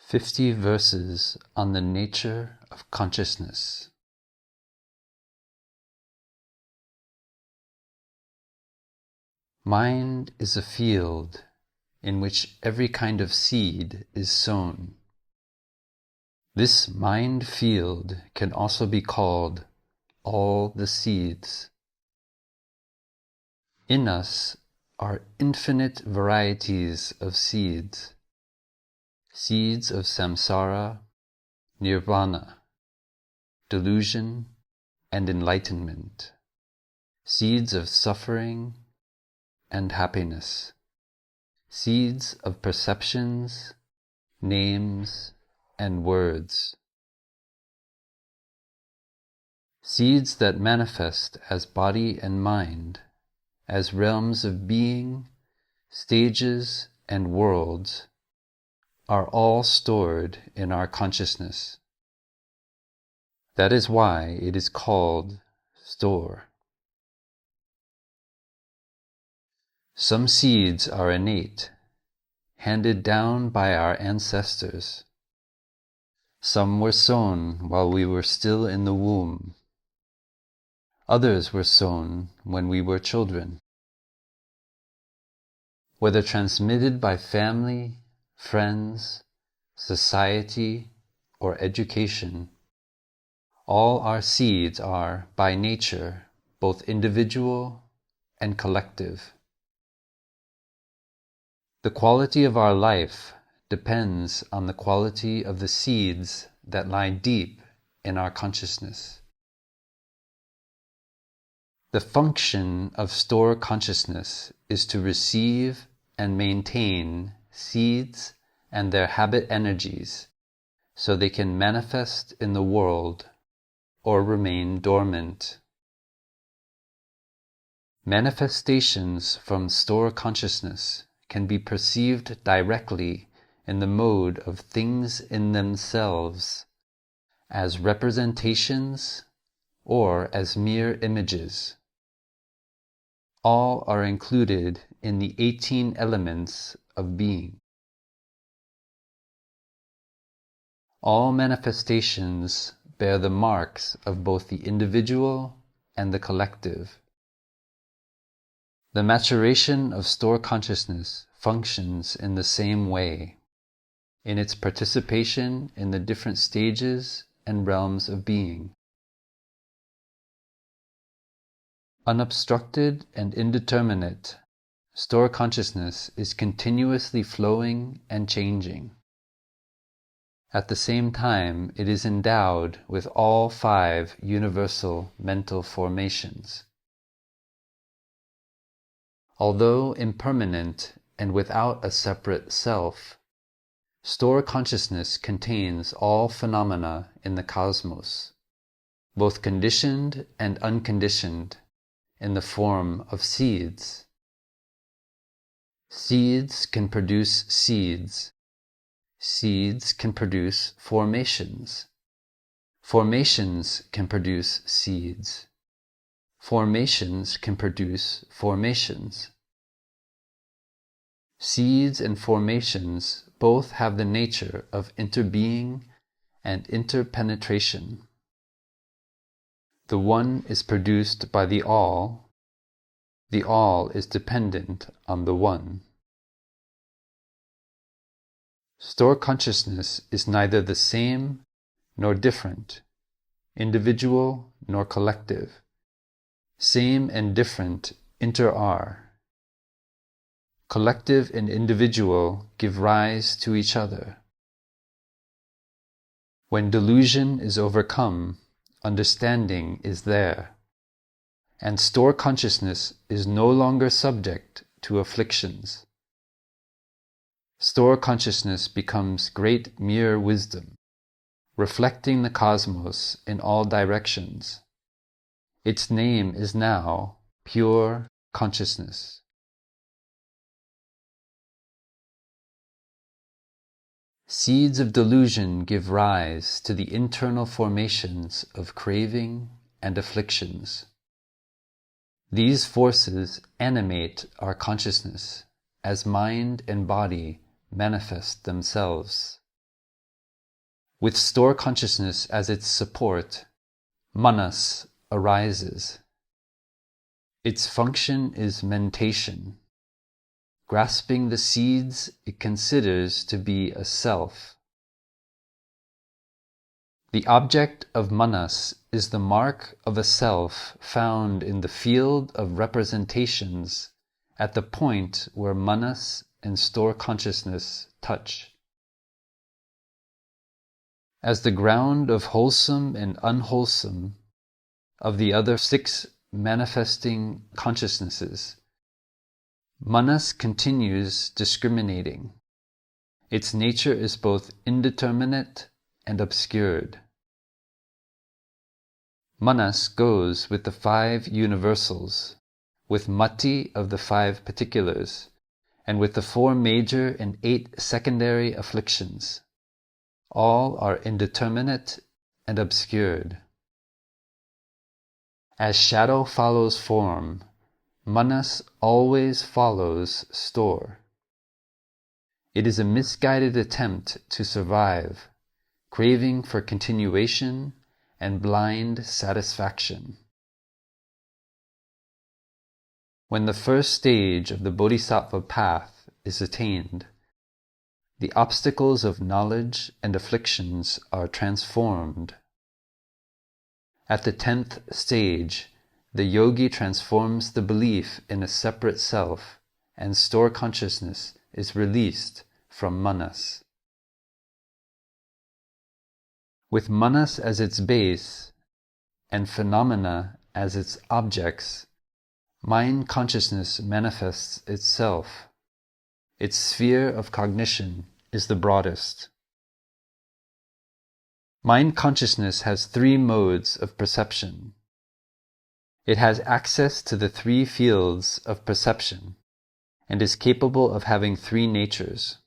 50 Verses on the Nature of Consciousness. Mind is a field in which every kind of seed is sown. This mind field can also be called all the seeds. In us are infinite varieties of seeds. Seeds of samsara, nirvana, delusion, and enlightenment. Seeds of suffering and happiness. Seeds of perceptions, names, and words. Seeds that manifest as body and mind, as realms of being, stages, and worlds, are all stored in our consciousness. That is why it is called store. Some seeds are innate, handed down by our ancestors. Some were sown while we were still in the womb. Others were sown when we were children. Whether transmitted by family, friends, society, or education, all our seeds are, by nature, both individual and collective. The quality of our life depends on the quality of the seeds that lie deep in our consciousness. The function of store consciousness is to receive and maintain seeds and their habit energies so they can manifest in the world or remain dormant. Manifestations from store consciousness can be perceived directly in the mode of things in themselves, as representations or as mere images. All are included in the 18 elements of being. All manifestations bear the marks of both the individual and the collective. The maturation of store consciousness functions in the same way, in its participation in the different stages and realms of being. Unobstructed and indeterminate, store consciousness is continuously flowing and changing. At the same time, it is endowed with all 5 universal mental formations. Although impermanent and without a separate self, store consciousness contains all phenomena in the cosmos, both conditioned and unconditioned, in the form of seeds. Seeds can produce seeds. Seeds can produce formations. Formations can produce seeds. Formations can produce formations. Seeds and formations both have the nature of interbeing and interpenetration. The one is produced by the all is dependent on the one. Store consciousness is neither the same nor different, individual nor collective. Same and different inter-are. Collective and individual give rise to each other. When delusion is overcome, understanding is there, and store consciousness is no longer subject to afflictions. Store consciousness becomes great mere wisdom, reflecting the cosmos in all directions. Its name is now pure consciousness. Seeds of delusion give rise to the internal formations of craving and afflictions. These forces animate our consciousness as mind and body manifest themselves. With store consciousness as its support, manas arises. Its function is mentation, grasping the seeds it considers to be a self. The object of manas is the mark of a self found in the field of representations at the point where manas and store consciousness touch. As the ground of wholesome and unwholesome of the other 6 manifesting consciousnesses, manas continues discriminating. Its nature is both indeterminate and obscured. Manas goes with the 5 universals, with mati of the 5 particulars, and with the 4 major and 8 secondary afflictions. All are indeterminate and obscured. As shadow follows form, manas always follows store. It is a misguided attempt to survive, craving for continuation and blind satisfaction. When the first stage of the bodhisattva path is attained, the obstacles of knowledge and afflictions are transformed. At the 10th stage, the yogi transforms the belief in a separate self, and store consciousness is released from manas. With manas as its base, and phenomena as its objects, mind consciousness manifests itself. Its sphere of cognition is the broadest. Mind consciousness has 3 modes of perception. It has access to the 3 fields of perception and is capable of having 3 natures.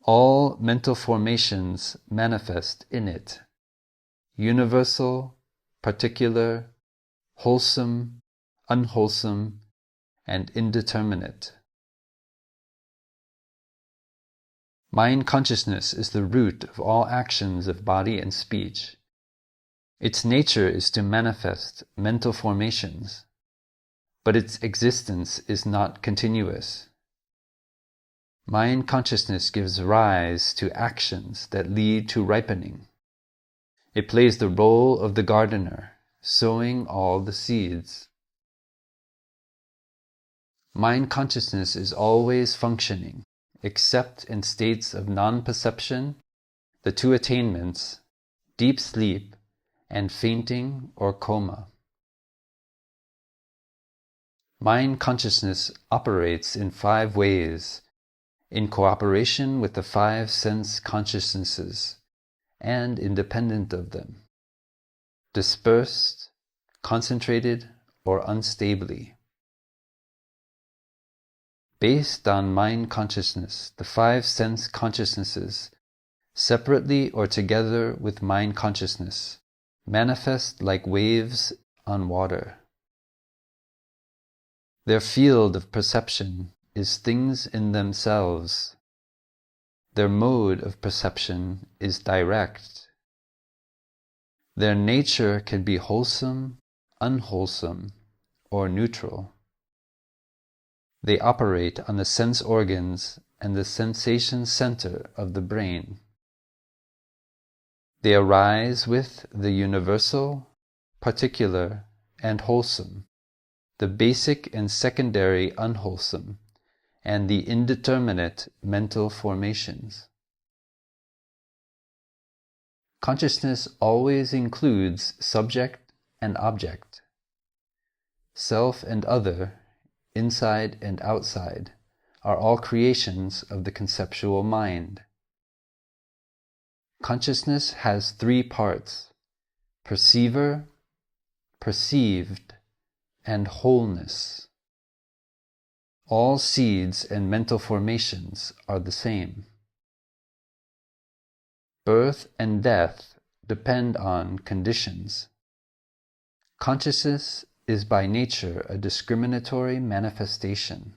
All mental formations manifest in it: universal, particular, wholesome, unwholesome, and indeterminate. Mind consciousness is the root of all actions of body and speech. Its nature is to manifest mental formations, but its existence is not continuous. Mind consciousness gives rise to actions that lead to ripening. It plays the role of the gardener, sowing all the seeds. Mind consciousness is always functioning, except in states of non-perception, the 2 attainments, deep sleep, and fainting or coma. Mind consciousness operates in 5 ways, in cooperation with the 5 sense consciousnesses, and independent of them, dispersed, concentrated, or unstably. Based on mind consciousness, the 5 sense consciousnesses, separately or together with mind consciousness, manifest like waves on water. Their field of perception is things in themselves. Their mode of perception is direct. Their nature can be wholesome, unwholesome, or neutral. They operate on the sense organs and the sensation center of the brain. They arise with the universal, particular, and wholesome, the basic and secondary unwholesome, and the indeterminate mental formations. Consciousness always includes subject and object, self and other, inside and outside, are all creations of the conceptual mind. Consciousness has 3 parts: perceiver, perceived, and wholeness. All seeds and mental formations are the same. Birth and death depend on conditions. Consciousness is by nature a discriminatory manifestation.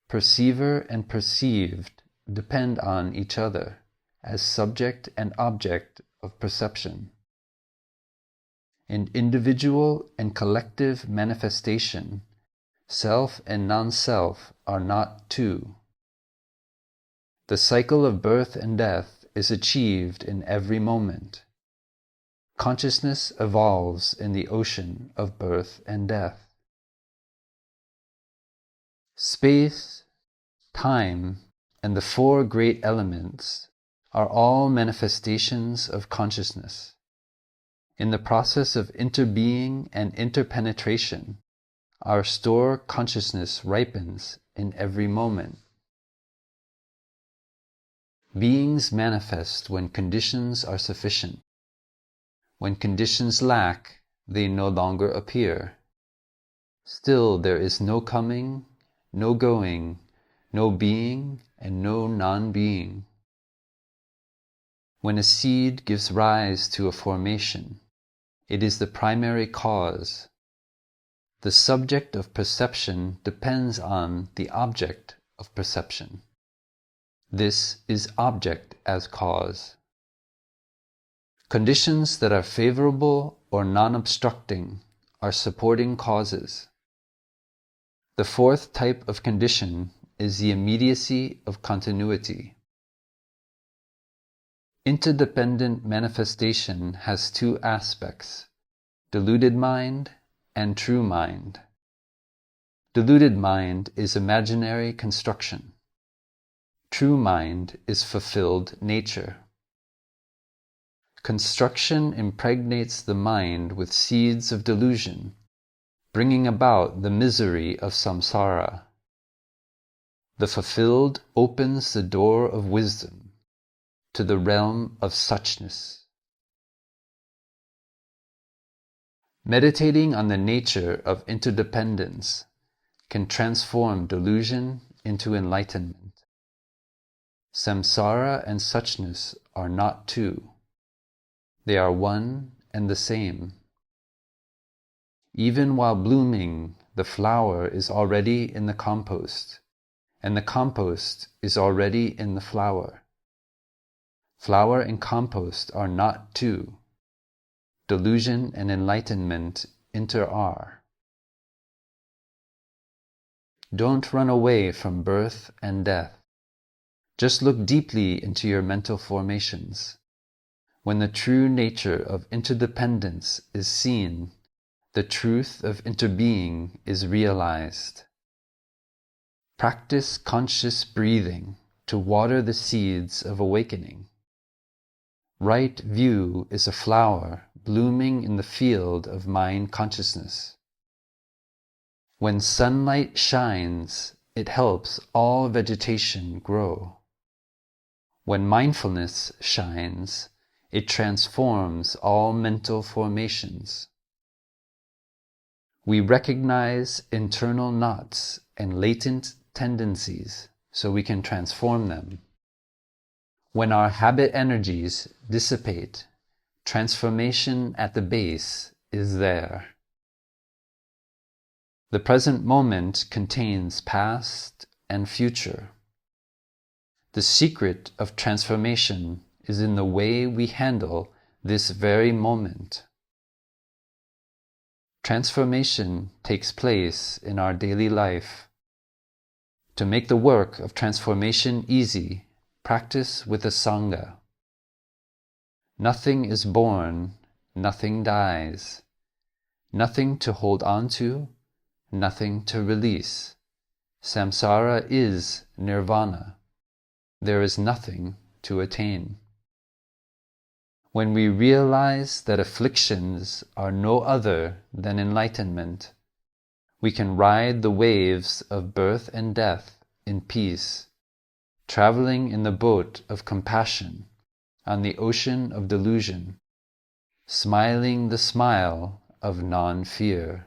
Perceiver and perceived depend on each other as subject and object of perception. In individual and collective manifestation, self and non-self are not two. The cycle of birth and death is achieved in every moment. Consciousness evolves in the ocean of birth and death. Space, time, and the four great elements are all manifestations of consciousness. In the process of interbeing and interpenetration, our store consciousness ripens in every moment. Beings manifest when conditions are sufficient. When conditions lack, they no longer appear. Still there is no coming, no going, no being, and no non-being. When a seed gives rise to a formation, it is the primary cause. The subject of perception depends on the object of perception. This is object as cause. Conditions that are favorable or non-obstructing are supporting causes. The fourth type of condition is the immediacy of continuity. Interdependent manifestation has two aspects: deluded mind and true mind. Deluded mind is imaginary construction. True mind is fulfilled nature. Construction impregnates the mind with seeds of delusion, bringing about the misery of samsara. The fulfilled opens the door of wisdom to the realm of suchness. Meditating on the nature of interdependence can transform delusion into enlightenment. Samsara and suchness are not two. They are one and the same. Even while blooming, the flower is already in the compost, and the compost is already in the flower. Flower and compost are not two. Delusion and enlightenment inter-are. Don't run away from birth and death. Just look deeply into your mental formations. When the true nature of interdependence is seen, the truth of interbeing is realized. Practice conscious breathing to water the seeds of awakening. Right view is a flower blooming in the field of mind consciousness. When sunlight shines, it helps all vegetation grow. When mindfulness shines, it transforms all mental formations. We recognize internal knots and latent tendencies so we can transform them. When our habit energies dissipate, transformation at the base is there. The present moment contains past and future. The secret of transformation is in the way we handle this very moment. Transformation takes place in our daily life. To make the work of transformation easy, practice with a sangha. Nothing is born, nothing dies. Nothing to hold on to, nothing to release. Samsara is nirvana. There is nothing to attain. When we realize that afflictions are no other than enlightenment, we can ride the waves of birth and death in peace, traveling in the boat of compassion on the ocean of delusion, smiling the smile of non-fear.